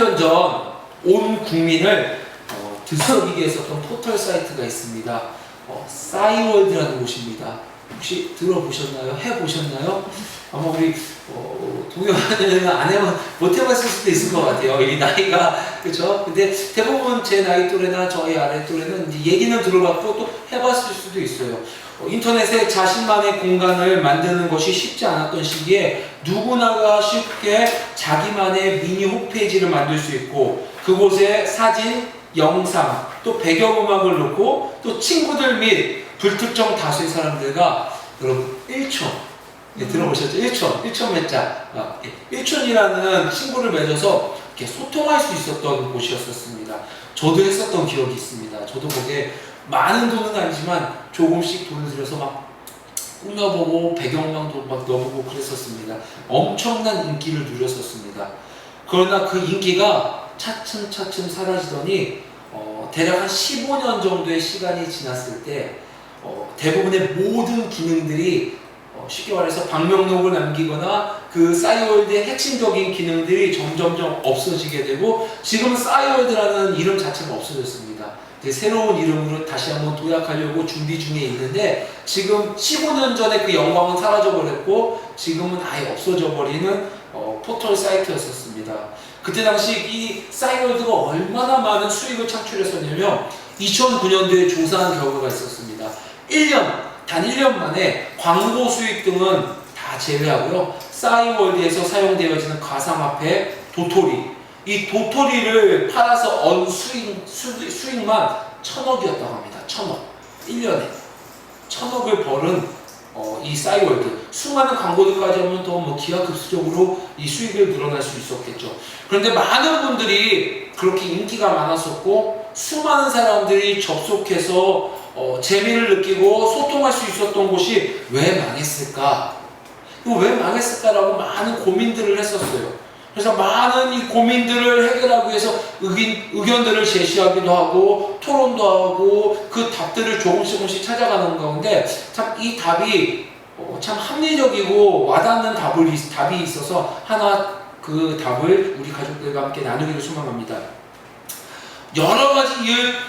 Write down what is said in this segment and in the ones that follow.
년 전 온 국민을 들썩이게 했었던 포털 사이트가 있습니다. 싸이월드라는 곳입니다. 혹시 들어보셨나요? 해보셨나요? 아마 우리 동요하는 안 해본 못 해봤을 수도 있을 것 같아요. 이 나이가 그렇죠? 근데 대부분 제 나이 또래나 저희 아래 또래는 이제 얘기는 들어봤고 또 해봤을 수도 있어요. 인터넷에 자신만의 공간을 만드는 것이 쉽지 않았던 시기에 누구나가 쉽게 자기만의 미니 홈페이지를 만들 수 있고 그곳에 사진, 영상, 또 배경음악을 넣고 또 친구들 및 불특정 다수의 사람들과 여러분 1촌 들어보셨죠? 1촌 몇 자 1촌이라는 친구를 맺어서 이렇게 소통할 수 있었던 곳이었습니다. 저도 했었던 기억이 있습니다. 저도 거기에 많은 돈은 아니지만 조금씩 돈을 들여서 막 꾸며보고 배경음악도 막 넣어보고 그랬었습니다. 엄청난 인기를 누렸었습니다. 그러나 그 인기가 차츰차츰 사라지더니 대략 한 15년 정도의 시간이 지났을 때 대부분의 모든 기능들이 쉽게 말해서 방명록을 남기거나 그 싸이월드의 핵심적인 기능들이 점점점 없어지게 되고 지금 싸이월드라는 이름 자체가 없어졌습니다. 이제 새로운 이름으로 다시 한번 도약하려고 준비 중에 있는데 지금 15년 전에 그 영광은 사라져버렸고 지금은 아예 없어져 버리는 포털 사이트였었습니다. 그때 당시 이 싸이월드가 얼마나 많은 수익을 창출했었냐면 2009년도에 조사한 결과가 있었습니다. 단 1년 만에 광고 수익 등은 다 제외하고요. 싸이월드에서 사용되어지는 가상화폐 도토리, 이 도토리를 팔아서 얻은 수익만 1,000억이었다고 합니다. 1,000억. 1년에 1,000억을 벌은 이 싸이월드. 수많은 광고들까지 하면 더 기하급수적으로 이 수익을 늘어날 수 있었겠죠. 그런데 많은 분들이 그렇게 인기가 많았었고 수많은 사람들이 접속해서 재미를 느끼고 소통할 수 있었던 곳이 왜 망했을까? 이거 왜 망했을까라고 많은 고민들을 했었어요. 그래서 많은 이 고민들을 해결하기 위해서 의견들을 제시하기도 하고 토론도 하고 그 답들을 조금씩 찾아가는 가운데 참 이 답이 참 합리적이고 와닿는 답이 있어서 하나 그 답을 우리 가족들과 함께 나누기를 소망합니다. 여러 가지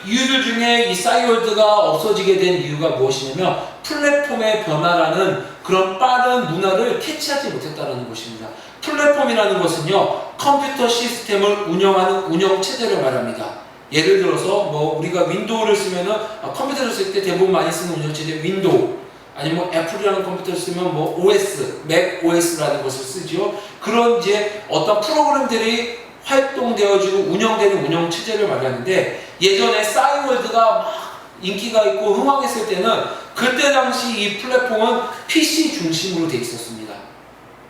이유들 중에 이 싸이월드가 없어지게 된 이유가 무엇이냐면 플랫폼의 변화라는 그런 빠른 문화를 캐치하지 못했다는 것입니다. 플랫폼이라는 것은요, 컴퓨터 시스템을 운영하는 운영체제를 말합니다. 예를 들어서 우리가 윈도우를 쓰면은 컴퓨터를 쓸 때 대부분 많이 쓰는 운영체제 윈도우 아니면 애플이라는 컴퓨터를 쓰면 OS, 맥 OS라는 것을 쓰죠. 그런 이제 어떤 프로그램들이 활동되어지고 운영되는 운영체제를 말하는데 예전에 싸이월드가 막 인기가 있고 흥황했을 때는 그때 당시 이 플랫폼은 PC 중심으로 되어 있었습니다.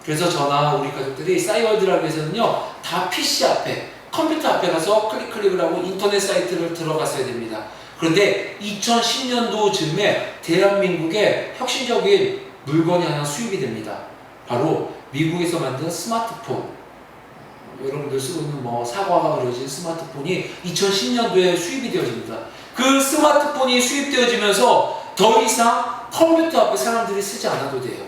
그래서 저나 우리 가족들이 싸이월드라고 해서는요 다 PC 앞에 컴퓨터 앞에 가서 클릭을 하고 인터넷 사이트를 들어갔어야 됩니다. 그런데 2010년도 즈음에 대한민국에 혁신적인 물건이 하나 수입이 됩니다. 바로 미국에서 만든 스마트폰. 여러분들 쓰고 있는 사과가 그려진 스마트폰이 2010년도에 수입이 되어집니다. 그 스마트폰이 수입되어지면서 더 이상 컴퓨터 앞에 사람들이 쓰지 않아도 돼요.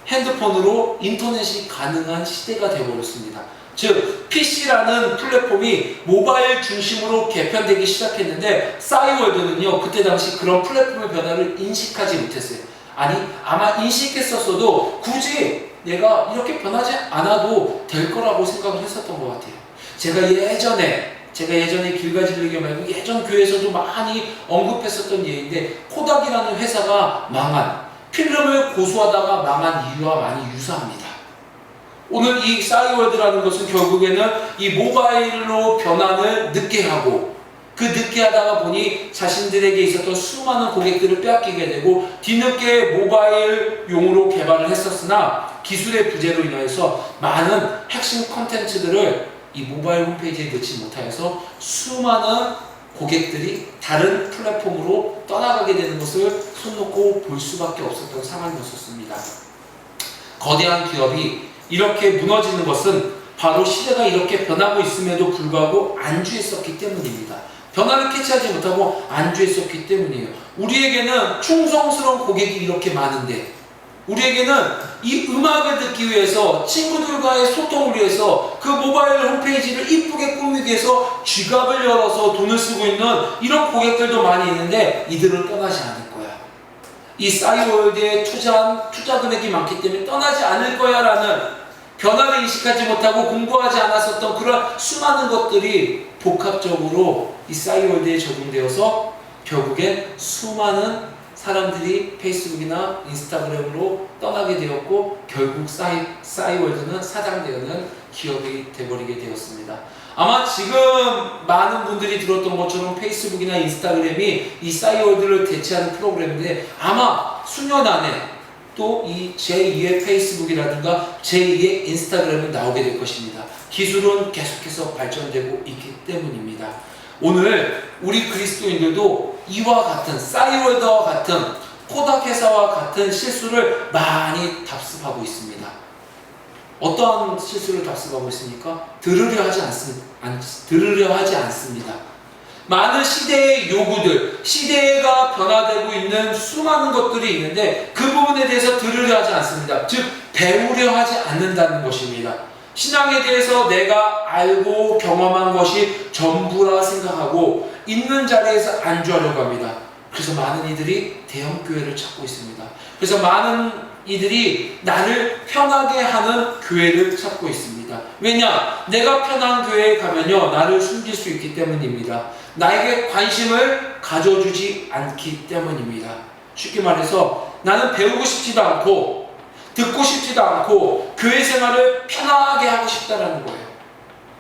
핸드폰으로 인터넷이 가능한 시대가 되어버렸습니다. 즉 PC라는 플랫폼이 모바일 중심으로 개편되기 시작했는데 싸이월드는요 그때 당시 그런 플랫폼의 변화를 인식하지 못했어요. 아마 인식했었어도 굳이 내가 이렇게 변하지 않아도 될 거라고 생각을 했었던 것 같아요. 제가 예전에 길가질리게 말고 예전 교회에서도 많이 언급했었던 예인데 코닥이라는 회사가 망한 필름을 고수하다가 망한 이유와 많이 유사합니다. 오늘 이 싸이월드라는 것은 결국에는 이 모바일로 변환을 늦게 하고 그 늦게 하다가 보니 자신들에게 있었던 수많은 고객들을 빼앗기게 되고 뒤늦게 모바일용으로 개발을 했었으나 기술의 부재로 인하여서 많은 핵심 컨텐츠들을 이 모바일 홈페이지에 넣지 못하여서 수많은 고객들이 다른 플랫폼으로 떠나가게 되는 것을 손 놓고 볼 수밖에 없었던 상황이었습니다. 거대한 기업이 이렇게 무너지는 것은 바로 시대가 이렇게 변하고 있음에도 불구하고 안주했었기 때문입니다. 변화를 캐치하지 못하고 안주했었기 때문이에요. 우리에게는 충성스러운 고객이 이렇게 많은데 우리에게는 이 음악을 듣기 위해서, 친구들과의 소통을 위해서, 그 모바일 홈페이지를 이쁘게 꾸미기 위해서 지갑을 열어서 돈을 쓰고 있는 이런 고객들도 많이 있는데 이들은 떠나지 않을 거야. 이 싸이월드에 투자 금액이 많기 때문에 떠나지 않을 거야 라는 변화를 인식하지 못하고 공부하지 않았었던 그런 수많은 것들이 복합적으로 이 싸이월드에 적용되어서 결국엔 수많은 사람들이 페이스북이나 인스타그램으로 떠나게 되었고 결국 싸이월드는 사장되는 기업이 되어버리게 되었습니다. 아마 지금 많은 분들이 들었던 것처럼 페이스북이나 인스타그램이 이 싸이월드를 대체하는 프로그램인데 아마 수년 안에 또 이 제2의 페이스북이라든가 제2의 인스타그램은 나오게 될 것입니다. 기술은 계속해서 발전되고 있기 때문입니다. 오늘 우리 그리스도인들도 이와 같은 싸이월드와 같은 코닥 회사와 같은 실수를 많이 답습하고 있습니다. 어떠한 실수를 답습하고 있습니까? 들으려 하지 않습니다. 많은 시대의 요구들, 시대가 변화되고 있는 수많은 것들이 있는데 그 부분에 대해서 들으려 하지 않습니다. 즉 배우려 하지 않는다는 것입니다. 신앙에 대해서 내가 알고 경험한 것이 전부라 생각하고 있는 자리에서 안주하려고 합니다. 그래서 많은 이들이 대형교회를 찾고 있습니다. 그래서 많은 이들이 나를 편하게 하는 교회를 찾고 있습니다. 왜냐? 내가 편한 교회에 가면요 나를 숨길 수 있기 때문입니다. 나에게 관심을 가져주지 않기 때문입니다. 쉽게 말해서 나는 배우고 싶지도 않고 듣고 싶지도 않고 교회 생활을 편하게 하고 싶다는 거예요.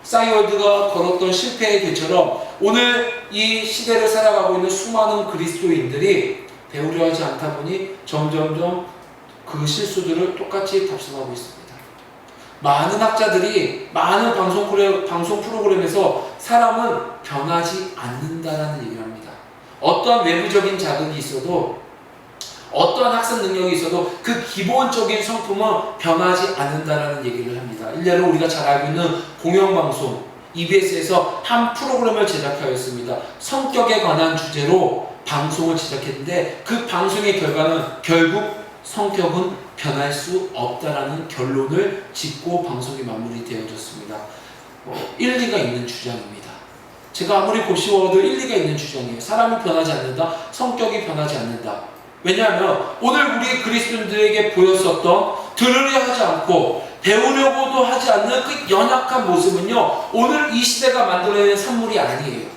싸이월드가 걸었던 실패의 길처럼 오늘 이 시대를 살아가고 있는 수많은 그리스도인들이 배우려 하지 않다 보니 점점점 그 실수들을 똑같이 답습하고 있습니다. 많은 학자들이 많은 방송 프로그램에서 사람은 변하지 않는다라는 얘기를 합니다. 어떠한 외부적인 자극이 있어도 어떠한 학습 능력이 있어도 그 기본적인 성품은 변하지 않는다라는 얘기를 합니다. 일례로 우리가 잘 알고 있는 공영방송 EBS에서 한 프로그램을 제작하였습니다. 성격에 관한 주제로 방송을 제작했는데 그 방송의 결과는 결국 성격은 변할 수 없다라는 결론을 짓고 방송이 마무리되어졌습니다. 일리가 있는 주장입니다. 제가 아무리 고시워도 일리가 있는 주장이에요. 사람이 변하지 않는다, 성격이 변하지 않는다. 왜냐하면 오늘 우리 그리스도인들에게 보였었던 들으려 하지 않고 배우려고도 하지 않는 그 연약한 모습은요 오늘 이 시대가 만들어낸 산물이 아니에요.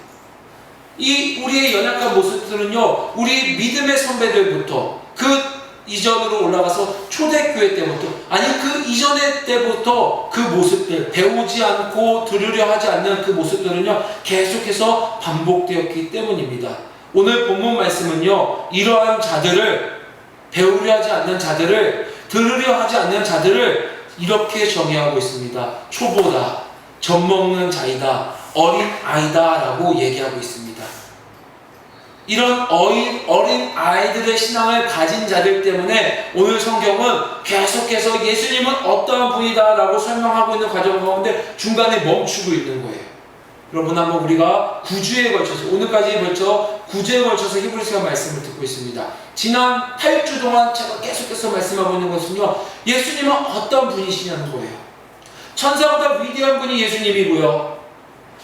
이 우리의 연약한 모습들은요 우리 믿음의 선배들부터 그 이전으로 올라가서 초대교회 때부터 아니 그 이전의 때부터 그 모습들 배우지 않고 들으려 하지 않는 그 모습들은요 계속해서 반복되었기 때문입니다. 오늘 본문 말씀은요 이러한 자들을 배우려 하지 않는 자들을 들으려 하지 않는 자들을 이렇게 정의하고 있습니다. 초보다, 젖먹는 자이다, 어린 아이다 라고 얘기하고 있습니다. 이런 어린 아이들의 신앙을 가진 자들 때문에 오늘 성경은 계속해서 예수님은 어떠한 분이다 라고 설명하고 있는 과정 가운데 중간에 멈추고 있는 거예요. 여러분 한번 우리가 9주에 걸쳐서 오늘까지 걸쳐 9주에 걸쳐서 히브리서 말씀을 듣고 있습니다. 지난 8주 동안 제가 계속해서 말씀하고 있는 것은요 예수님은 어떤 분이시냐는 거예요. 천사보다 위대한 분이 예수님이고요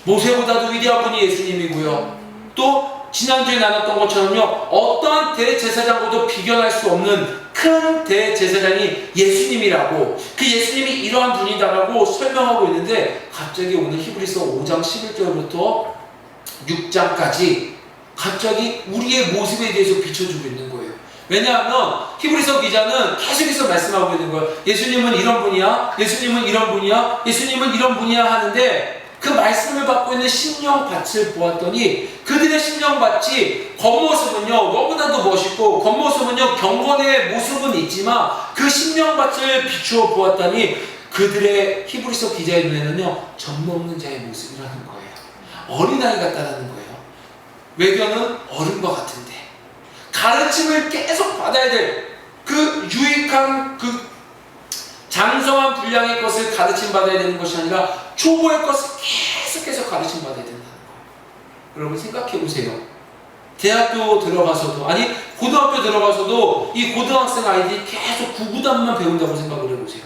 모세보다도 위대한 분이 예수님이고요 또 지난주에 나눴던 것처럼요 어떠한 대제사장과도 비견할 수 없는 큰 대제사장이 예수님이라고 그 예수님이 이러한 분이다라고 설명하고 있는데 갑자기 오늘 히브리서 5장 11절부터 6장까지 갑자기 우리의 모습에 대해서 비춰주고 있는 거예요. 왜냐하면 히브리서 기자는 계속해서 말씀하고 있는 거예요. 예수님은 이런 분이야, 예수님은 이런 분이야, 예수님은 이런 분이야 하는데 그 말씀을 받고 있는 심령밭을 보았더니 그들의 심령밭이 겉모습은요 너무나도 멋있고 겉모습은요 경건의 모습은 있지만 그 심령밭을 비추어 보았더니 그들의 히브리서 기자의 눈에는요 젖먹는 자의 모습이라는 거예요. 어린아이 같다는 거예요. 외견은 어른과 같은데 가르침을 계속 받아야 될 그 유익한 그 장성한 분량의 것을 가르침 받아야 되는 것이 아니라 초보의 것을 계속해서 가르침 받아야 된다는 거예요. 여러분 생각해 보세요. 대학교 들어가서도, 아니 고등학교 들어가서도 이 고등학생 아이들이 계속 구구단만 배운다고 생각을 해보세요.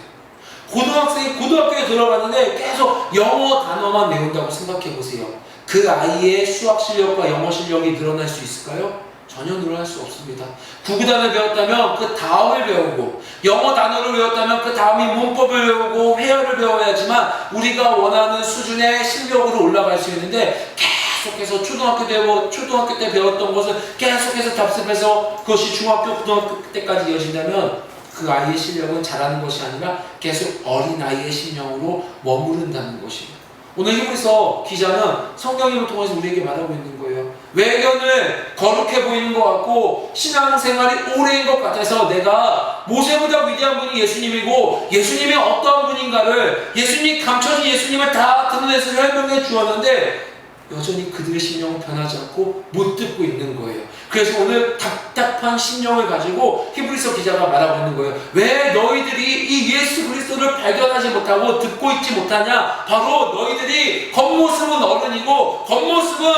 고등학생이 고등학교에 들어갔는데 계속 영어 단어만 외운다고 생각해보세요. 그 아이의 수학 실력과 영어 실력이 늘어날 수 있을까요? 전혀 늘어날 수 없습니다. 구구단을 배웠다면 그 다음을 배우고, 영어 단어를 외웠다면 그 다음이 문법을 외우고 회화를 배워야지만 우리가 원하는 수준의 실력으로 올라갈 수 있는데, 계속해서 초등학교 때 배웠던 것을 계속해서 답습해서 그것이 중학교, 고등학교 때까지 이어진다면 그 아이의 실력은 자라는 것이 아니라 계속 어린아이의 심령으로 머무른다는 것이에요. 오늘 히브리서 기자는 성경을 통해서 우리에게 말하고 있는 거예요. 외견을 거룩해 보이는 것 같고 신앙생활이 오래인 것 같아서 내가 모세보다 위대한 분이 예수님이고 예수님이 어떠한 분인가를, 예수님이 감춰진 예수님을 다 드러내서 설명해 주었는데 여전히 그들의 심령은 변하지 않고 못 듣고 있는 거예요. 그래서 오늘 답답한 심령을 가지고 히브리서 기자가 말하고 있는 거예요. 왜 너희들이 이 예수 그리스도를 발견하지 못하고 듣고 있지 못하냐? 바로 너희들이 겉모습은 어른이고 겉모습은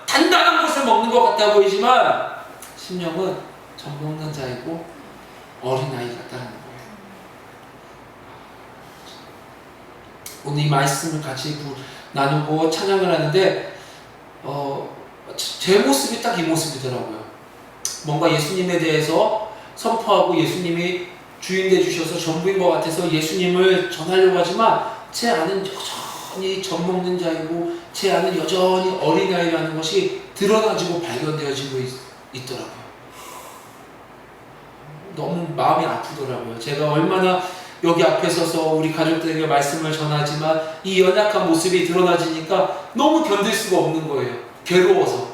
단단한 것을 먹는 것 같아 보이지만 심령은 젖 먹는 자이고 어린아이 같다는 거예요. 오늘 이 말씀을 같이 나누고 찬양을 하는데 제 모습이 딱 이 모습이더라고요. 뭔가 예수님에 대해서 선포하고 예수님이 주인 되주셔서 전부인 것 같아서 예수님을 전하려고 하지만 제 안은 여전히 젖 먹는 자이고 제 안은 여전히 어린아이라는 것이 드러나지고 발견되어지고 있더라고요. 너무 마음이 아프더라고요. 제가 얼마나 여기 앞에 서서 우리 가족들에게 말씀을 전하지만 이 연약한 모습이 드러나지니까 너무 견딜 수가 없는 거예요. 괴로워서.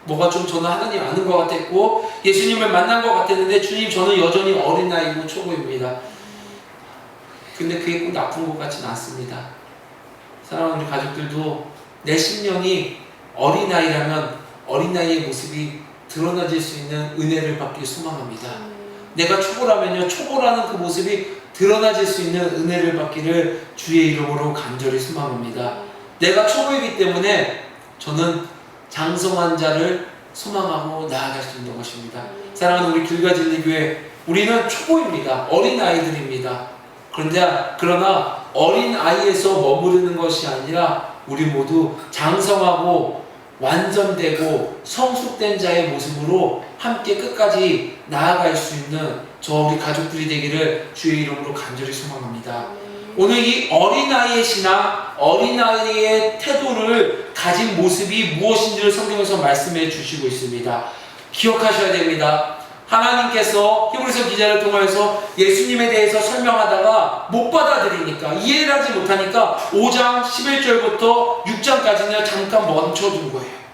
뭐가 좀 저는 하나님 아는 것 같았고 예수님을 만난 것 같았는데 주님 저는 여전히 어린아이고 초보입니다. 근데 그게 꼭 나쁜 것 같지는 않습니다. 사랑하는 우리 가족들도 내 심령이 어린아이라면 어린아이의 모습이 드러나질 수 있는 은혜를 받길 소망합니다. 내가 초보라면요, 초보라는 그 모습이 드러나질 수 있는 은혜를 받기를 주의 이름으로 간절히 소망합니다. 내가 초보이기 때문에 저는 장성한 자를 소망하고 나아갈 수 있는 것입니다. 사랑하는 우리 길가진리교회, 우리는 초보입니다. 어린아이들입니다. 그러나 어린아이에서 머무르는 것이 아니라 우리 모두 장성하고 완전되고 성숙된 자의 모습으로 함께 끝까지 나아갈 수 있는 저 우리 가족들이 되기를 주의 이름으로 간절히 소망합니다. 오늘 이 어린아이의 신앙, 어린아이의 태도를 가진 모습이 무엇인지를 성경에서 말씀해 주시고 있습니다. 기억하셔야 됩니다. 하나님께서 히브리서 기자를 통해서 예수님에 대해서 설명하다가 못 받아들이니까, 이해를 하지 못하니까 5장 11절부터 6장까지는 잠깐 멈춰둔 거예요.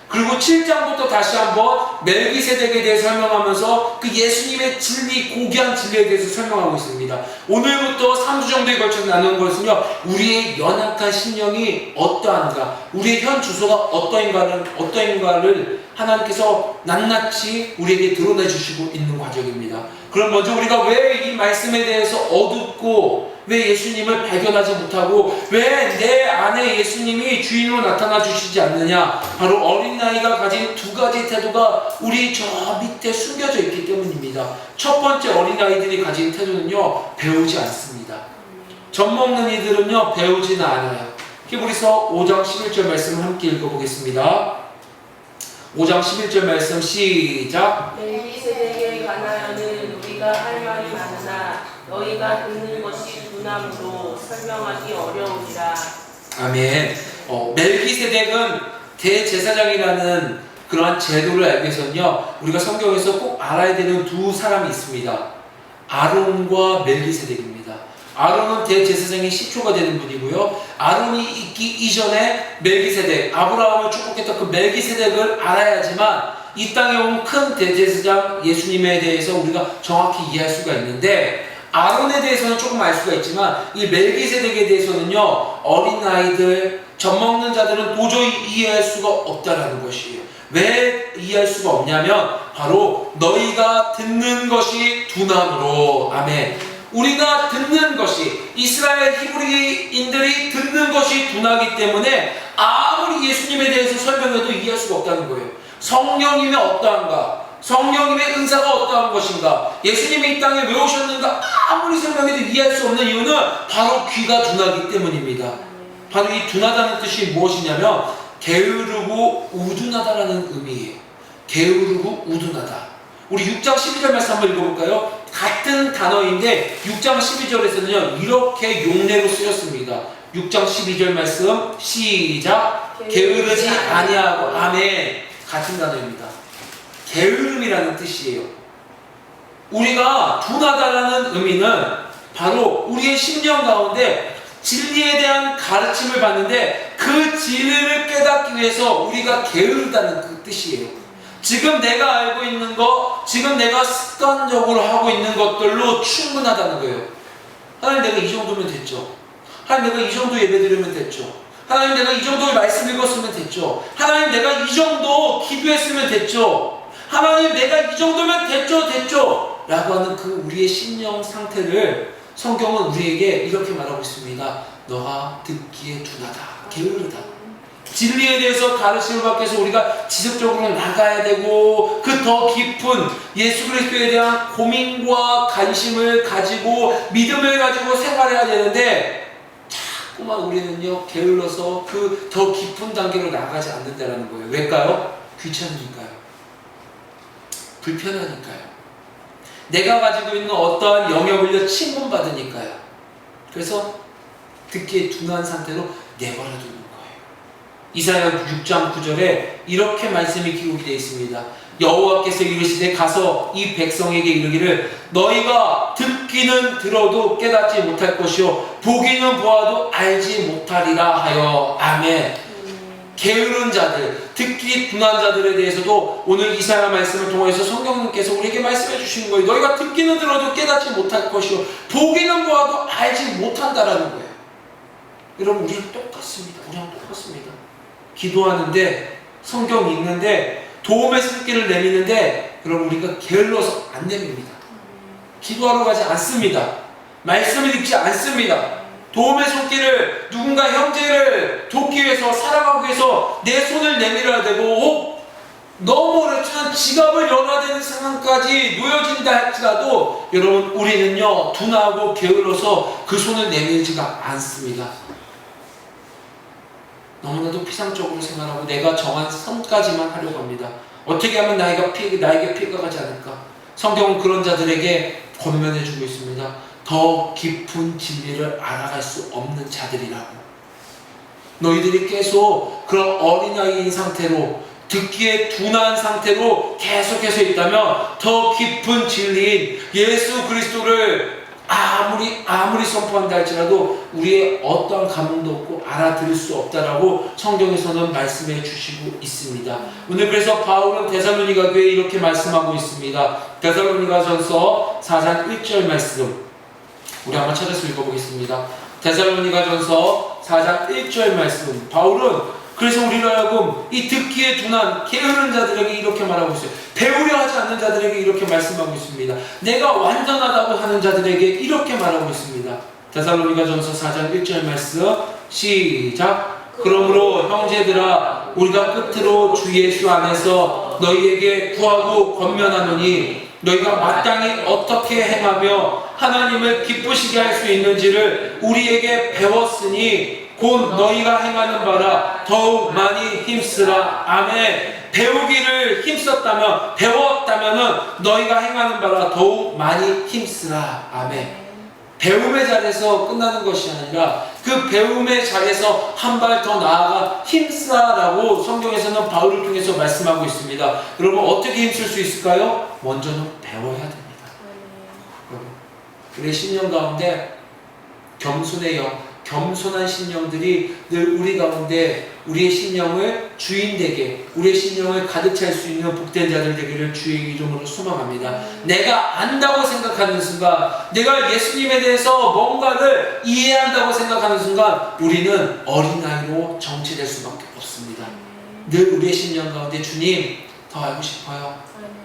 그리고 7장부터 다시 한번 멜기세덱에 대해서 설명하면서 그 예수님의 진리, 고귀한 진리에 대해서 설명하고 있습니다. 오늘부터 3주 정도에 걸쳐 나누는 것은요, 우리의 연약한 심령이 어떠한가, 우리의 현 주소가 어떠인가를 하나님께서 낱낱이 우리에게 드러내 주시고 있는 과정입니다. 그럼 먼저 우리가 왜 이 말씀에 대해서 어둡고 왜 예수님을 발견하지 못하고 왜 내 안에 예수님이 주인으로 나타나 주시지 않느냐? 바로 어린아이가 가진 두 가지 태도가 우리 저 밑에 숨겨져 있기 때문입니다. 첫 번째, 어린아이들이 가진 태도는요, 배우지 않습니다. 젖 먹는 이들은요, 배우지는 않아요. 히브리서 5장 11절 말씀을 함께 읽어보겠습니다. 5장 11절 말씀 시작. 멜기세덱에 관하여는 우리가 할 말이 많으나 너희가 듣는 것이 둔함으로 설명하기 어려우리라. 아멘. 멜기세덱은 대제사장이라는 그러한 제도를 알기 위해서는요, 우리가 성경에서 꼭 알아야 되는 두 사람이 있습니다. 아론과 멜기세덱입니다. 아론은 대제사장의 시초가 되는 분이고요, 아론이 있기 이전에 멜기세덱, 아브라함을 축복했던 그 멜기세덱을 알아야지만 이 땅에 온 큰 대제사장 예수님에 대해서 우리가 정확히 이해할 수가 있는데, 아론에 대해서는 조금 알 수가 있지만 이 멜기세덱에 대해서는요, 어린아이들, 젖먹는 자들은 도저히 이해할 수가 없다라는 것이에요. 왜 이해할 수가 없냐면 바로 너희가 듣는 것이 둔함으로. 아멘. 우리가 듣는 것이, 이스라엘 히브리인들이 듣는 것이 둔하기 때문에 아무리 예수님에 대해서 설명해도 이해할 수가 없다는 거예요. 성령님의 어떠한가? 성령님의 은사가 어떠한 것인가? 예수님이 이 땅에 왜 오셨는가? 아무리 설명해도 이해할 수 없는 이유는 바로 귀가 둔하기 때문입니다. 바로 이 둔하다는 뜻이 무엇이냐면 게으르고 우둔하다라는 의미예요. 게으르고 우둔하다. 우리 6장 12절 말씀 한번 읽어볼까요? 같은 단어인데 6장 12절에서는요 이렇게 용례로 쓰였습니다. 6장 12절 말씀 시작. 게으르지 아니하고 아멘. 같은 단어입니다. 게으름이라는 뜻이에요. 우리가 둔하다라는 의미는 바로 우리의 심령 가운데 진리에 대한 가르침을 받는데 그 진리를 깨닫기 위해서 우리가 게으르다는 그 뜻이에요. 지금 내가 알고 있는 것, 지금 내가 습관적으로 하고 있는 것들로 충분하다는 거예요. 하나님 내가 이 정도면 됐죠. 하나님 내가 이 정도 예배 드리면 됐죠. 하나님 내가 이 정도 말씀 읽었으면 됐죠. 하나님 내가 이 정도 기도했으면 됐죠. 하나님 내가 이 정도면 됐죠 라고 하는 그 우리의 심령 상태를 성경은 우리에게 이렇게 말하고 있습니다. 너가 듣기에 둔하다, 게으르다. 진리에 대해서 가르침을 받기 위해서 우리가 지속적으로 나가야 되고 그 더 깊은 예수 그리스도에 대한 고민과 관심을 가지고 믿음을 가지고 생활해야 되는데 자꾸만 우리는요 게을러서 그 더 깊은 단계로 나가지 않는다는 거예요. 왜일까요? 귀찮으니까요. 불편하니까요. 내가 가지고 있는 어떠한 영역을 침범받으니까요. 그래서 듣기에 둔한 상태로 내버려두는 거예요. 이사야 6장 9절에 이렇게 말씀이 기록이 되어 있습니다. 여호와께서 이르시되 가서 이 백성에게 이르기를 너희가 듣기는 들어도 깨닫지 못할 것이요 보기는 보아도 알지 못하리라 하여. 아멘. 게으른 자들, 듣기 둔한 자들에 대해서도 오늘 이사야 말씀을 통해서 성경님께서 우리에게 말씀해 주시는 거예요. 너희가 듣기는 들어도 깨닫지 못할 것이요 보기는 보아도 알지 못한다라는 거예요. 여러분 우리는 똑같습니다. 우리랑 똑같습니다. 기도하는데 성경 읽는데 도움의 손길을 내미는데 여러분 우리가 게을러서 안 내밉니다. 기도하러 가지 않습니다. 말씀을 읽지 않습니다. 도움의 손길을 누군가 형제를 돕기 위해서 살아가기 위해서 내 손을 내밀어야 되고 너무 어렵지만 지갑을 열어야 되는 상황까지 놓여진다 할지라도 여러분 우리는요 둔하고 게을러서 그 손을 내밀지가 않습니다. 너무나도 피상적으로 생각하고 내가 정한 선까지만 하려고 합니다. 어떻게 하면 나에게 피해가 가지 않을까? 성경은 그런 자들에게 권면해주고 있습니다. 더 깊은 진리를 알아갈 수 없는 자들이라고. 너희들이 계속 그런 어린아이인 상태로 듣기에 둔한 상태로 계속해서 있다면 더 깊은 진리인 예수 그리스도를 아무리 선포한다 할지라도 우리의 어떠한 감흥도 없고 알아들을 수 없다라고 성경에서는 말씀해 주시고 있습니다. 오늘 그래서 바울은 데살로니가 교회에 이렇게 말씀하고 있습니다. 데살로니가전서 4장 1절 말씀 우리 한번 찾아서 읽어보겠습니다. 데살로니가전서 4장 1절 말씀. 바울은 그래서 우리를 하여금 이 듣기에 둔한 게으른 자들에게 이렇게 말하고 있어요. 배우려 하지 않는 자들에게 이렇게 말씀하고 있습니다. 내가 완전하다고 하는 자들에게 이렇게 말하고 있습니다. 데살로니가전서 4장 1절 말씀 시작. 그러므로 형제들아 우리가 끝으로 주 예수 안에서 너희에게 구하고 권면하노니 너희가 마땅히 어떻게 행하며 하나님을 기쁘시게 할 수 있는지를 우리에게 배웠으니 곧 너희가 행하는 바라 더욱 많이 힘쓰라. 아멘. 배우기를 힘썼다면 배웠다면 너희가 행하는 바라 더욱 많이 힘쓰라. 아멘. 배움의 자리에서 끝나는 것이 아니라 그 배움의 자리에서 한 발 더 나아가 힘쓰라라고 성경에서는 바울을 통해서 말씀하고 있습니다. 여러분 어떻게 힘쓸 수 있을까요? 먼저는 배워야 됩니다. 우리의 신령 가운데 겸손의 영, 겸손한 신령들이 늘 우리 가운데 우리의 신령을 주인 되게 우리의 신령을 가득 찰 수 있는 복된 자들 되기를 주의 이름으로 소망합니다. 내가 안다고 생각하는 순간 내가 예수님에 대해서 뭔가를 이해한다고 생각하는 순간 우리는 어린아이로 정체될 수밖에 없습니다. 늘 우리의 신령 가운데 주님 더 알고 싶어요.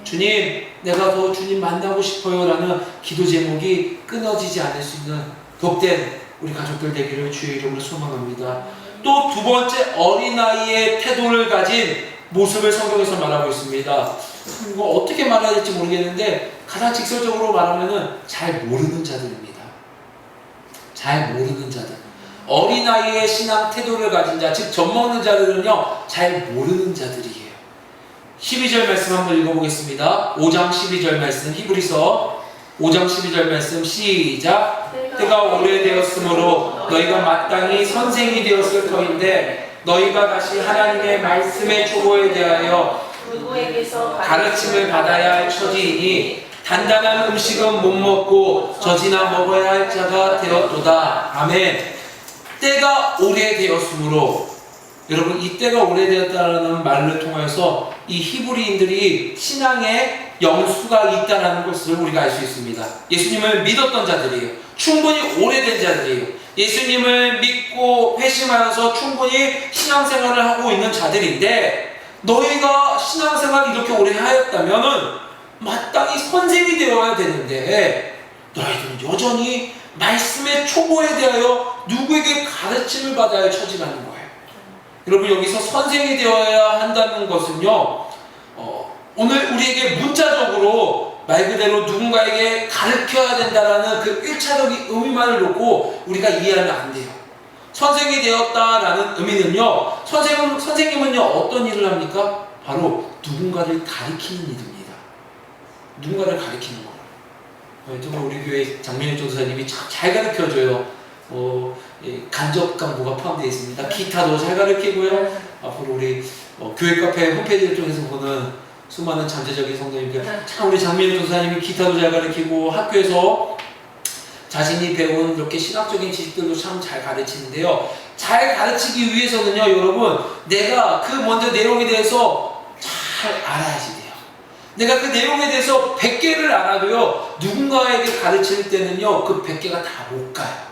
주님 내가 더 주님 만나고 싶어요 라는 기도 제목이 끊어지지 않을 수 있는 복된 우리 가족들 되기를 주의 이름으로 소망합니다. 또 두 번째 어린아이의 태도를 가진 모습을 성경에서 말하고 있습니다. 이거 어떻게 말해야 될지 모르겠는데 가장 직설적으로 말하면은 잘 모르는 자들입니다. 잘 모르는 자들. 어린아이의 신앙 태도를 가진 자, 즉 젖먹는 자들은요 잘 모르는 자들이에요. 12절 말씀 한번 읽어보겠습니다. 5장 12절 말씀, 히브리서 5장 12절 말씀 시작. 때가 오래되었으므로 너희가 마땅히 선생이 되었을 터인데 너희가 다시 하나님의 말씀의 초보에 대하여 누구에게서 가르침을 받아야 할 처지이니 단단한 음식은 못 먹고 젖이나 먹어야 할 자가 되었도다. 아멘. 때가 오래되었으므로, 여러분 이 때가 오래되었다는 말을 통해서 이 히브리인들이 신앙에 영수가 있다는 것을 우리가 알 수 있습니다. 예수님을 믿었던 자들이에요. 충분히 오래된 자들이에요. 예수님을 믿고 회심하여서 충분히 신앙생활을 하고 있는 자들인데, 너희가 신앙생활을 이렇게 오래 하였다면 마땅히 선생이 되어야 되는데 너희들은 여전히 말씀의 초보에 대하여 누구에게 가르침을 받아야 할 처지라는 거예요. 여러분 여기서 선생이 되어야 한다는 것은요, 오늘 우리에게 문자적으로 말 그대로 누군가에게 가르쳐야 된다라는 그 1차적인 의미만을 놓고 우리가 이해하면 안 돼요. 선생이 되었다라는 의미는요, 선생님은요 어떤 일을 합니까? 바로 누군가를 가르치는 일입니다. 누군가를 가르치는 거예요. 정말 우리 교회 장민혁 전도사님이 참 잘 가르쳐줘요. 간접 강도가 포함되어 있습니다. 기타도 잘 가르치고요. 앞으로 우리 교회 카페 홈페이지를 통해서 보는 수많은 잠재적인 성도님들, 참 우리 장민혁 전도사님이 기타도 잘 가르치고 학교에서 자신이 배운 이렇게 신학적인 지식들도 참 잘 가르치는데요. 잘 가르치기 위해서는요, 여러분, 내가 그 먼저 내용에 대해서 잘 알아야지 돼요. 내가 그 내용에 대해서 100개를 알아도요, 누군가에게 가르칠 때는요, 그 100개가 다 못 가요.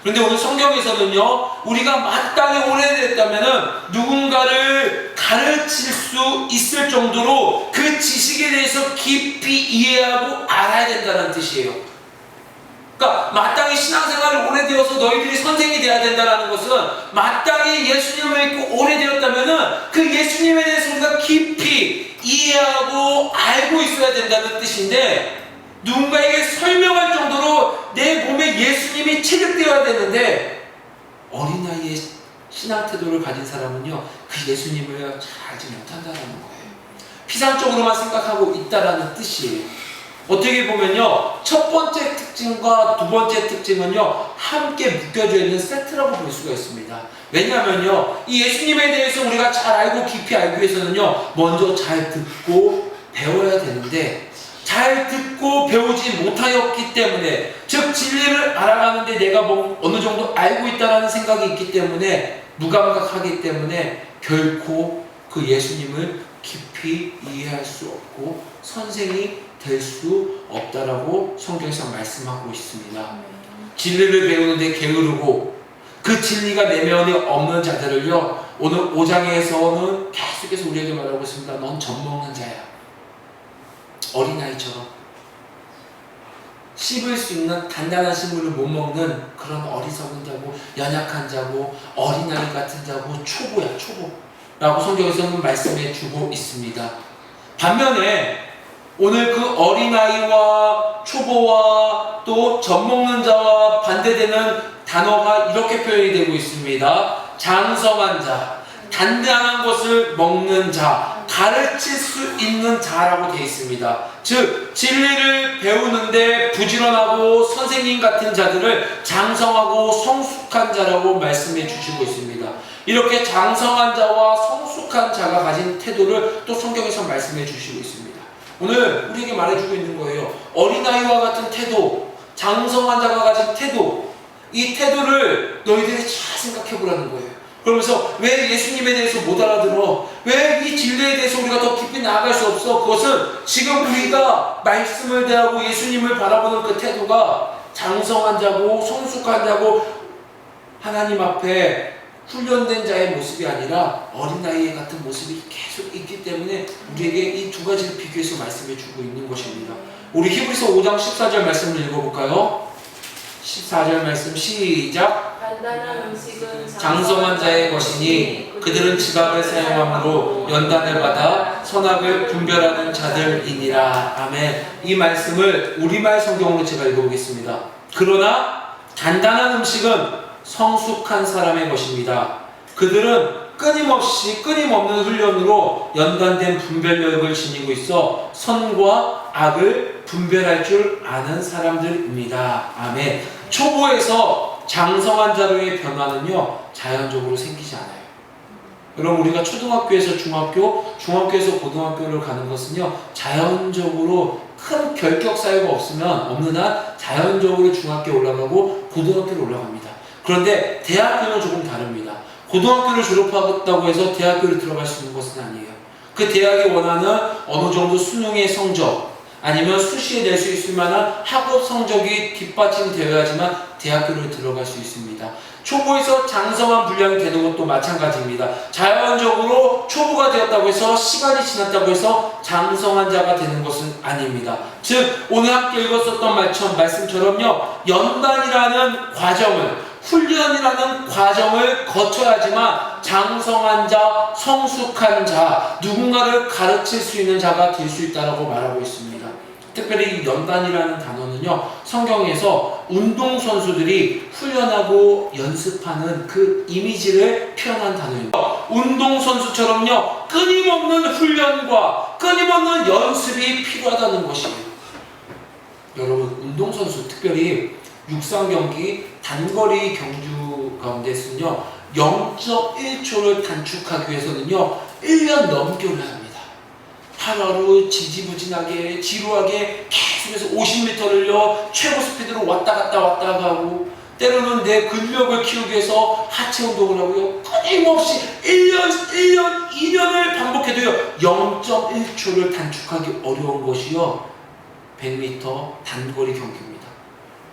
그런데 오늘 성경에서는요, 우리가 마땅히 오래됐다면은 누군가를 가르칠 수 있을 정도로 그 지식에 대해서 깊이 이해하고 알아야 된다는 뜻이에요. 그러니까 마땅히 신앙생활이 오래되어서 너희들이 선생이 되어야 된다는 것은 마땅히 예수님을 믿고 오래되었다면 그 예수님에 대해서 우리가 깊이 이해하고 알고 있어야 된다는 뜻인데, 누군가에게 설명할 정도로 내 몸에 예수님이 체득되어야 되는데 어린아이의 신앙 태도를 가진 사람은요 그 예수님을 잘 알지 못한다는 거예요. 피상적으로만 생각하고 있다라는 뜻이에요. 어떻게 보면요, 첫 번째 특징과 두 번째 특징은요 함께 묶여져 있는 세트라고 볼 수가 있습니다. 왜냐하면요, 이 예수님에 대해서 우리가 잘 알고 깊이 알기 위해서는요 먼저 잘 듣고 배워야 되는데, 잘 듣고 배우지 못하였기 때문에, 즉 진리를 알아가는데 내가 뭐 어느 정도 알고 있다는 생각이 있기 때문에, 무감각하기 때문에 결코 그 예수님을 깊이 이해할 수 없고 선생이 될 수 없다라고 성경에서 말씀하고 있습니다. 진리를 배우는데 게으르고 그 진리가 내면에 없는 자들을요, 오늘 5장에서는 계속해서 우리에게 말하고 있습니다. 넌 젖먹는 자야. 어린아이처럼 씹을 수 있는 단단한 식물을 못 먹는 그런 어리석은 자고 연약한 자고 어린아이 같은 자고 초보야, 초보라고 성경에서는 말씀해 주고 있습니다. 반면에 오늘 그 어린아이와 초보와 또 젖먹는 자와 반대되는 단어가 이렇게 표현이 되고 있습니다. 장성한 자, 단단한 것을 먹는 자, 가르칠 수 있는 자라고 되어 있습니다. 즉 진리를 배우는데 부지런하고 선생님 같은 자들을 장성하고 성숙한 자라고 말씀해 주시고 있습니다. 이렇게 장성한 자와 성숙한 자가 가진 태도를 또 성경에서 말씀해 주시고 있습니다. 오늘 우리에게 말해주고 있는 거예요. 어린아이와 같은 태도, 장성한 자가 가진 태도, 이 태도를 너희들이 잘 생각해 보라는 거예요. 그러면서 왜 예수님에 대해서 못 알아들어? 왜 이 진리에 대해서 우리가 더 깊이 나아갈 수 없어? 그것은 지금 우리가 말씀을 대하고 예수님을 바라보는 그 태도가 장성한 자고 성숙한 자고 하나님 앞에 훈련된 자의 모습이 아니라 어린아이 같은 모습이 계속 있기 때문에 우리에게 이 두 가지를 비교해서 말씀해 주고 있는 것입니다. 우리 히브리서 5장 14절 말씀을 읽어볼까요? 14절 말씀 시작. 단단한 음식은 장성한 자의 것이니 그들은 지각을 사용함으로 연단을 받아 선악을 분별하는 자들이니라. 아멘. 이 말씀을 우리말 성경으로 제가 읽어보겠습니다. 그러나 단단한 음식은 성숙한 사람의 것입니다. 그들은 끊임없는 훈련으로 연단된 분별력을 지니고 있어 선과 악을 분별할 줄 아는 사람들입니다. 아멘. 초보에서 장성한 자로의 변화는요, 자연적으로 생기지 않아요. 여러분, 우리가 초등학교에서 중학교에서 고등학교를 가는 것은요, 자연적으로 큰 결격 사유가 없는 한 자연적으로 중학교에 올라가고 고등학교로 올라갑니다. 그런데 대학교는 조금 다릅니다. 고등학교를 졸업하겠다고 해서 대학교를 들어갈 수 있는 것은 아니에요. 그 대학이 원하는 어느 정도 수능의 성적, 아니면 수시에 낼 수 있을 만한 학업 성적이 뒷받침이 되어야지만 대학교를 들어갈 수 있습니다. 초보에서 장성한 분량이 되는 것도 마찬가지입니다. 자연적으로 초보가 되었다고 해서 시간이 지났다고 해서 장성한 자가 되는 것은 아닙니다. 즉 오늘 함께 읽었었던 말씀처럼요, 연단이라는 과정을, 훈련이라는 과정을 거쳐야지만 장성한 자, 성숙한 자, 누군가를 가르칠 수 있는 자가 될 수 있다고 말하고 있습니다. 특별히 이 연단이라는 단어는요, 성경에서 운동선수들이 훈련하고 연습하는 그 이미지를 표현한 단어입니다. 운동선수처럼요, 끊임없는 훈련과 끊임없는 연습이 필요하다는 것이에요. 여러분, 운동선수, 특별히 육상경기, 단거리 경주 가운데서는요, 0.1초를 단축하기 위해서는요, 1년 넘게 올라야 합니다. 하루하루 지지부진하게 지루하게 계속해서 50m를요 최고 스피드로 왔다 갔다 하고, 때로는 내 근력을 키우기 위해서 하체 운동을 하고요, 끊임없이 1년, 2년을 반복해도요 0.1초를 단축하기 어려운 것이요 100m 단거리 경기입니다.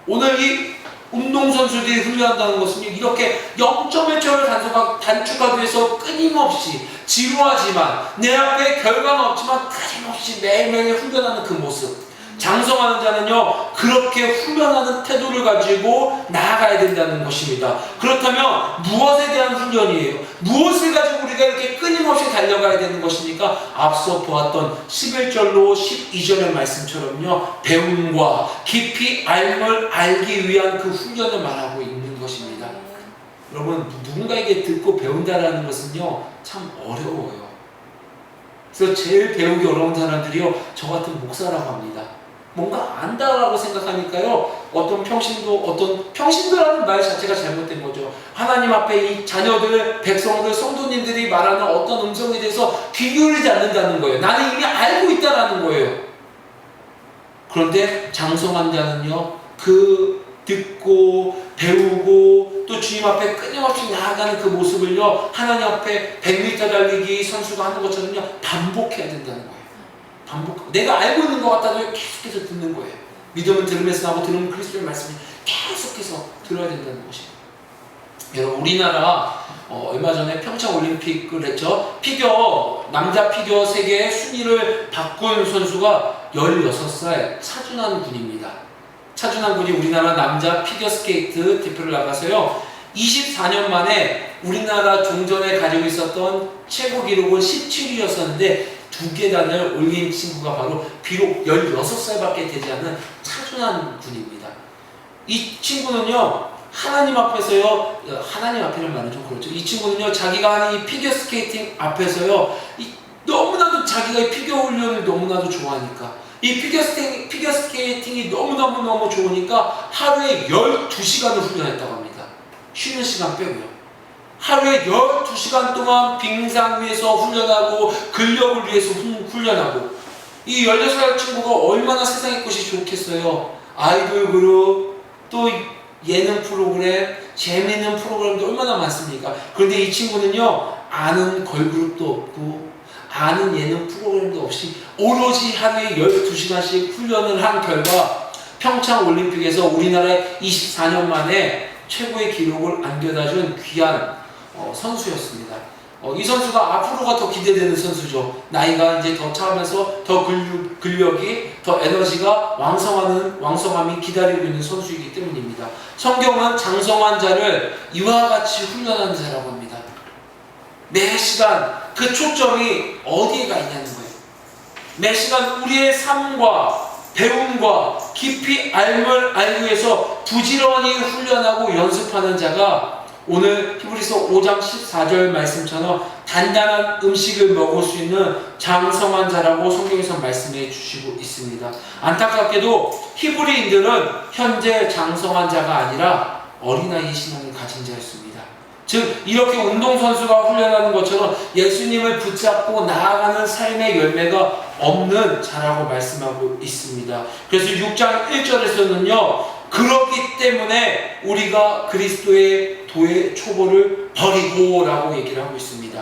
오늘 이 운동선수들이 훈련한다는 것은요, 이렇게 0.1초를 단축하기 위해서 끊임없이 지루하지만 내 앞에 결과는 없지만 끊임없이 매일매일 훈련하는 그 모습, 장성하는 자는요 그렇게 훈련하는 태도를 가지고 나아가야 된다는 것입니다. 그렇다면 무엇에 대한 훈련이에요? 무엇을 가지고 우리가 이렇게 끊임없이 달려가야 되는 것입니까? 앞서 보았던 11절로 12절의 말씀처럼요, 배움과 깊이 알걸 알기 위한 그 훈련을 말하고 있는 것입니다. 여러분, 누군가에게 듣고 배운다라는 것은요 참 어려워요. 그래서 제일 배우기 어려운 사람들이요 저 같은 목사라고 합니다. 뭔가 안다라고 생각하니까요, 어떤 평신도라는 말 자체가 잘못된 거죠. 하나님 앞에 이 자녀들, 백성들, 성도님들이 말하는 어떤 음성에 대해서 귀 기울이지 않는다는 거예요. 나는 이미 알고 있다라는 거예요. 그런데 장성한 자는요, 그 듣고 배우고 또 주님 앞에 끊임없이 나아가는 그 모습을요, 하나님 앞에 100m 달리기 선수가 하는 것처럼요 반복해야 된다는 거예요. 내가 알고 있는 것 같아도 계속해서 듣는 거예요. 믿음은 들음에서 나고 들음은 그리스도의 말씀을 계속해서 들어야 된다는 것입니다. 여러분, 우리나라 얼마 전에 평창 올림픽을 했죠. 남자 피겨 세계 순위를 바꾼 선수가 16살 차준환 군입니다. 차준환 군이 우리나라 남자 피겨스케이트 대표를 나가서요 24년 만에 우리나라 종전에 가지고 있었던 최고 기록은 17위였었는데 2계단을 올린 친구가 바로 비록 16살밖에 되지 않은 차준환 군입니다. 이 친구는요 하나님 앞에서요, 하나님 앞이라는 말은 좀 그렇죠. 이 친구는요 자기가 하는 이 피겨스케이팅 앞에서요 너무나도 자기가 이 피겨 훈련을 너무나도 좋아하니까, 이 피겨스케이팅이 너무 좋으니까 하루에 12시간을 훈련했다고 합니다. 쉬는 시간 빼고요. 하루에 12시간 동안 빙상 위에서 훈련하고 근력을 위해서 훈련하고, 이 16살 친구가 얼마나 세상의 것이 좋겠어요. 아이돌 그룹, 또 예능 프로그램, 재미있는 프로그램도 얼마나 많습니까? 그런데 이 친구는요 아는 걸그룹도 없고 아는 예능 프로그램도 없이 오로지 하루에 12시간씩 훈련을 한 결과 평창 올림픽에서 우리나라의 24년 만에 최고의 기록을 안겨다준 귀한 선수였습니다. 이 선수가 앞으로가 더 기대되는 선수죠. 나이가 이제 더 차면서 더 근력이, 더 에너지가 왕성함이 기다리고 있는 선수이기 때문입니다. 성경은 장성한 자를 이와 같이 훈련하는 자라고 합니다. 매 시간 그 초점이 어디에 가 있냐는 거예요. 매 시간 우리의 삶과 배움과 깊이 알기 위해서 부지런히 훈련하고 연습하는 자가 오늘 히브리서 5장 14절 말씀처럼 단단한 음식을 먹을 수 있는 장성한 자라고 성경에서 말씀해 주시고 있습니다. 안타깝게도 히브리인들은 현재 장성한 자가 아니라 어린아이의 신앙을 가진 자였습니다. 즉 이렇게 운동선수가 훈련하는 것처럼 예수님을 붙잡고 나아가는 삶의 열매가 없는 자라고 말씀하고 있습니다. 그래서 6장 1절에서는요 그렇기 때문에 우리가 그리스도의 도의 초보를 버리고 라고 얘기를 하고 있습니다.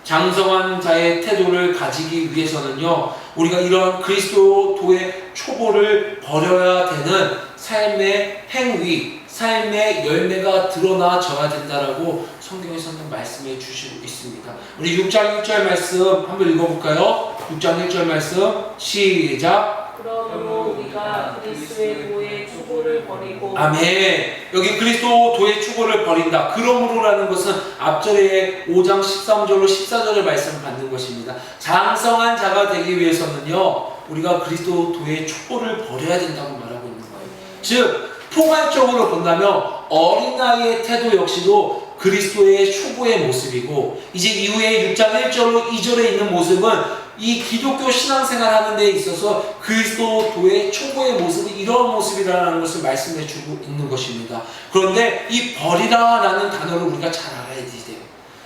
장성한 자의 태도를 가지기 위해서는요 우리가 이런 그리스도 도의 초보를 버려야 되는 삶의 행위, 삶의 열매가 드러나져야 된다라고 성경에서는 말씀해 주시고 있습니다. 우리 6장 1절 말씀 한번 읽어볼까요? 6장 1절 말씀 시작. 그러므로 우리가 그리스도의 도의 추구를 버리고 아멘. 여기 그리스도 도의 추구를 버린다. 그러므로라는 것은 앞절에 5장 13절로 14절의 말씀을 받는 것입니다. 장성한 자가 되기 위해서는요 우리가 그리스도 도의 추구를 버려야 된다고 말하고 있는 거예요. 즉 포괄적으로 본다면 어린아이의 태도 역시도 그리스도의 초보의 모습이고 이제 이후에 6장 1절로 2절에 있는 모습은 이 기독교 신앙생활 하는 데 있어서 그리스도의 초보의 모습이 이런 모습이라는 것을 말씀해 주고 있는 것입니다. 그런데 이 버리라라는 단어를 우리가 잘 알아야 돼요.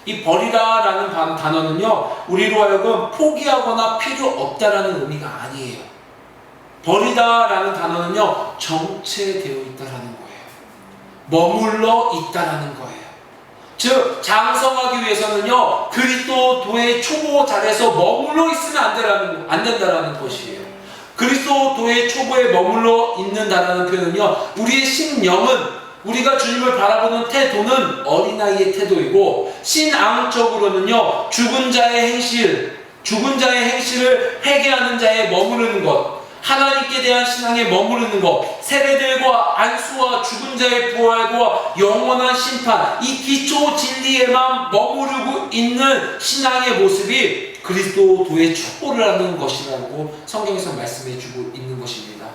이 버리라라는 단어는요 우리로 하여금 포기하거나 필요 없다라는 의미가 아니에요. 버리다라는 단어는요 정체되어 있다라는 거예요. 머물러 있다라는 거예요. 즉 장성하기 위해서는요 그리스도 도의 초보 자리에서 머물러 있으면 안 된다라는 것이에요. 그리스도 도의 초보에 머물러 있는다라는 표현은요 우리의 신령은 우리가 주님을 바라보는 태도는 어린아이의 태도이고 신앙적으로는요 죽은 자의 행실을 회개하는 자에 머무르는 것, 하나님께 대한 신앙에 머무르는 것, 세례들과 안수와 죽은 자의 부활과 영원한 심판, 이 기초 진리에만 머무르고 있는 신앙의 모습이 그리스도도의 촉구를 하는 것이라고 성경에서 말씀해 주고 있는 것입니다.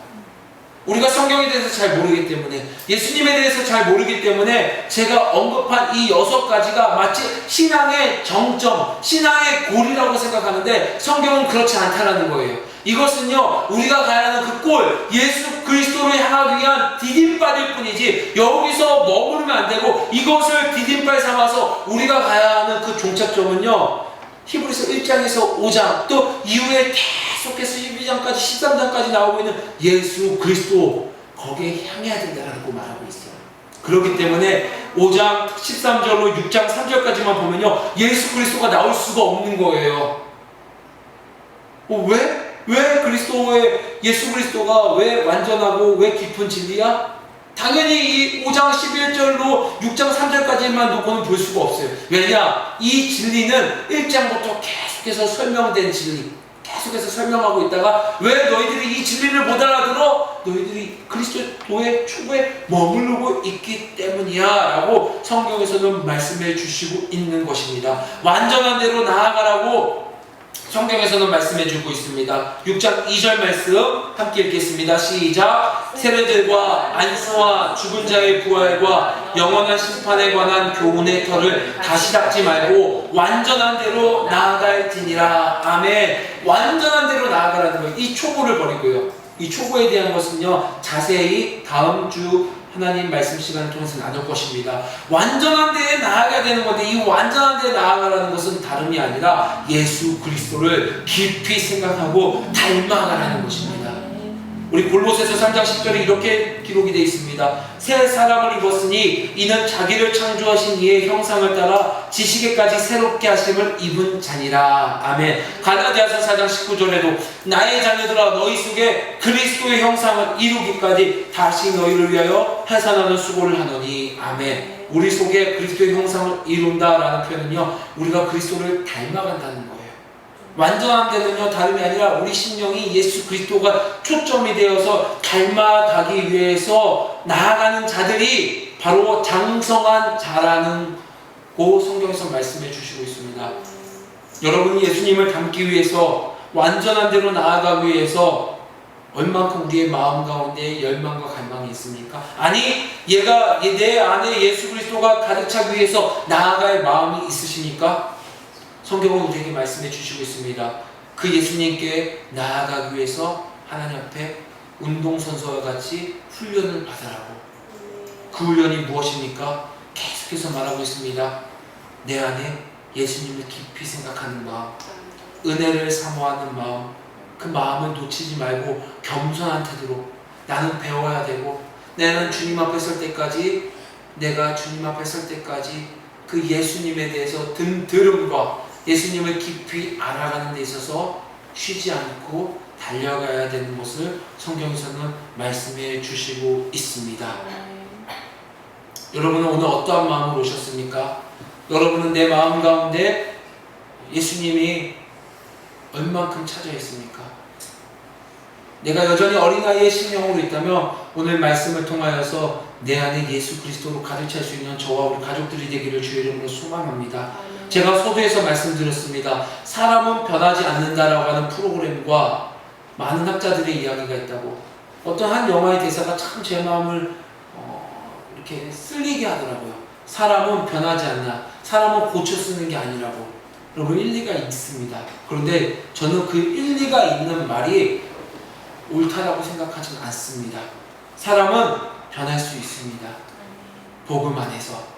우리가 성경에 대해서 잘 모르기 때문에, 예수님에 대해서 잘 모르기 때문에 제가 언급한 이 6가지가 마치 신앙의 정점, 신앙의 골이라고 생각하는데 성경은 그렇지 않다라는 거예요. 이것은요 우리가 가야 하는 그 골, 예수 그리스도를 향하기 위한 디딤발일 뿐이지 여기서 머무르면 안 되고 이것을 디딤발 삼아서 우리가 가야 하는 그 종착점은요 히브리서 1장에서 5장 또 이후에 계속해서 12장까지 13장까지 나오고 있는 예수 그리스도, 거기에 향해야 된다고 말하고 있어요. 그렇기 때문에 5장 13절로 6장 3절까지만 보면요 예수 그리스도가 나올 수가 없는 거예요. 왜 그리스도의 예수 그리스도가 왜 완전하고 왜 깊은 진리야? 당연히 이 5장 11절로 6장 3절까지만 놓고는 볼 수가 없어요. 왜냐? 이 진리는 1장부터 계속해서 설명된 진리, 계속해서 설명하고 있다가 왜 너희들이 이 진리를 못 알아들어? 너희들이 그리스도의 초보에 머무르고 있기 때문이야 라고 성경에서는 말씀해 주시고 있는 것입니다. 완전한 대로 나아가라고 성경에서는 말씀해 주고 있습니다. 6장 2절 말씀 함께 읽겠습니다. 시작. 세례들과 안수와 죽은 자의 부활과 영원한 심판에 관한 교훈의 털을 다시 닦지 말고 완전한 대로 나아갈지니라. 아멘. 완전한 대로 나아가라는 거예요. 이 초보를 버리고요. 이 초보에 대한 것은요 자세히 다음 주 하나님 말씀 시간을 통해서 나눌 것입니다. 완전한 데에 나아가야 되는 건데 이 완전한 데에 나아가라는 것은 다름이 아니라 예수 그리스도를 깊이 생각하고 닮아가라는 것입니다. 우리 골로새서 3장 10절에 이렇게 기록이 되어 있습니다. 새 사람을 입었으니 이는 자기를 창조하신 이의 형상을 따라 지식에까지 새롭게 하심을 입은 자니라. 아멘. 갈라디아서 4장 19절에도 나의 자녀들아 너희 속에 그리스도의 형상을 이루기까지 다시 너희를 위하여 해산하는 수고를 하노니. 아멘. 우리 속에 그리스도의 형상을 이룬다라는 표현은요, 우리가 그리스도를 닮아간다는 거예요. 완전한 데는요 다름이 아니라 우리 심령이 예수 그리스도가 초점이 되어서 닮아가기 위해서 나아가는 자들이 바로 장성한 자라는 고 성경에서 말씀해 주시고 있습니다. 여러분이 예수님을 닮기 위해서 완전한 대로 나아가기 위해서 얼만큼 우리의 마음 가운데 열망과 갈망이 있습니까? 아니 얘가 내 안에 예수 그리스도가 가득 차기 위해서 나아갈 마음이 있으십니까? 성경은 우리에게 말씀해 주시고 있습니다. 그 예수님께 나아가기 위해서 하나님 앞에 운동선수와 같이 훈련을 받으라고. 그 훈련이 무엇입니까? 계속해서 말하고 있습니다. 내 안에 예수님을 깊이 생각하는 마음, 은혜를 사모하는 마음, 그 마음을 놓치지 말고 겸손한 태도로 나는 배워야 되고, 나는 주님 앞에 설 때까지, 내가 주님 앞에 설 때까지 그 예수님에 대해서 들음과 예수님을 깊이 알아가는 데 있어서 쉬지 않고 달려가야 되는 것을 성경에서는 말씀해 주시고 있습니다. 여러분은 오늘 어떠한 마음으로 오셨습니까? 여러분은 내 마음 가운데 예수님이 얼만큼 차져 있습니까? 내가 여전히 어린아이의 심령으로 있다면 오늘 말씀을 통하여서 내 안에 예수 그리스도로 가득 찰 수 있는 저와 우리 가족들이 되기를 주의 이름으로 소망합니다. 제가 서두에서 말씀드렸습니다. 사람은 변하지 않는다라고 하는 프로그램과 많은 학자들의 이야기가 있다고. 어떤 한 영화의 대사가 참 제 마음을 이렇게 쓸리게 하더라고요. 사람은 변하지 않나. 사람은 고쳐 쓰는 게 아니라고. 여러분 일리가 있습니다. 그런데 저는 그 일리가 있는 말이 옳다라고 생각하지는 않습니다. 사람은 변할 수 있습니다. 복음 안에서.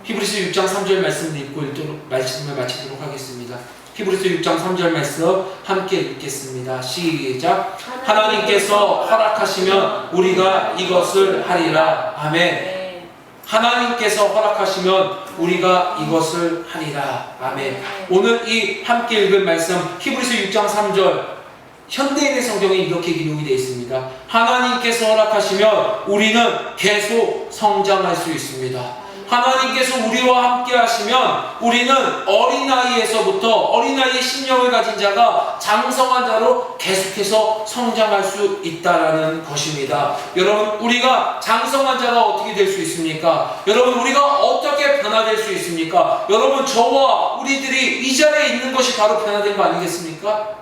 히브리서 6장 3절 말씀을 읽고 말씀을 마치도록 하겠습니다. 히브리서 6장 3절 말씀 함께 읽겠습니다. 시작. 하나님께서 허락하시면 우리가 이것을 하리라. 아멘. 하나님께서 허락하시면 우리가 이것을 하리라. 아멘. 오늘 이 함께 읽은 말씀 히브리서 6장 3절 현대인의 성경에 이렇게 기록이 되어 있습니다. 하나님께서 허락하시면 우리는 계속 성장할 수 있습니다. 하나님께서 우리와 함께 하시면 우리는 어린아이에서부터 어린아이의 심령을 가진 자가 장성한 자로 계속해서 성장할 수 있다라는 것입니다. 여러분 우리가 장성한 자가 어떻게 될 수 있습니까? 여러분 우리가 어떻게 변화될 수 있습니까? 여러분 저와 우리들이 이 자리에 있는 것이 바로 변화된 거 아니겠습니까?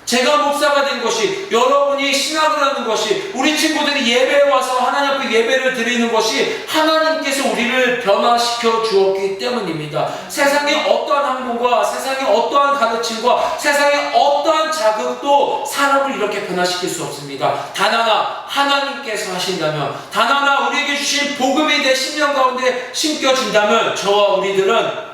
제가 목사가 된 것이, 여러분이 신학을 하는 것이, 우리 친구들이 예배에 와서 하나님 앞에 예배를 드리는 것이 하나님께서 우리를 변화시켜 주었기 때문입니다. 세상의 어떠한 학문과 세상의 어떠한 가르침과 세상의 어떠한 자극도 사람을 이렇게 변화시킬 수 없습니다. 단 하나 하나님께서 하신다면, 단 하나 우리에게 주신 복음이 내 심령 가운데 심겨진다면 저와 우리들은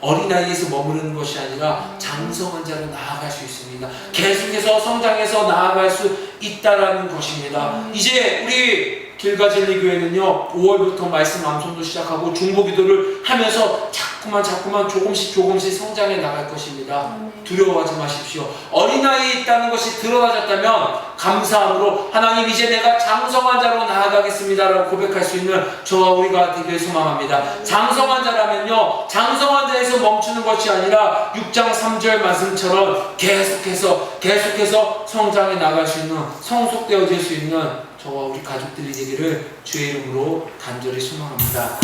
어린아이에서 머무르는 것이 아니라 장성한 자로 나아갈 수 있습니다. 계속해서 성장해서 나아갈 수 있다라는 것입니다. 이제 우리 길가진리 교회는요 5월부터 말씀 암송도 시작하고 중보기도를 하면서 자꾸만 조금씩 성장해 나갈 것입니다. 두려워하지 마십시오. 어린아이에 있다는 것이 드러나졌다면 감사함으로 하나님 이제 내가 장성한 자로 나아가겠습니다 라고 고백할 수 있는 저와 우리가 되길 소망합니다. 장성한 자라면요 장성한 자에서 멈추는 것이 아니라 6장 3절 말씀처럼 계속해서 성장해 나갈 수 있는, 성숙되어질 수 있는 저와 우리 가족들이 되기를 주의 이름으로 간절히 소망합니다.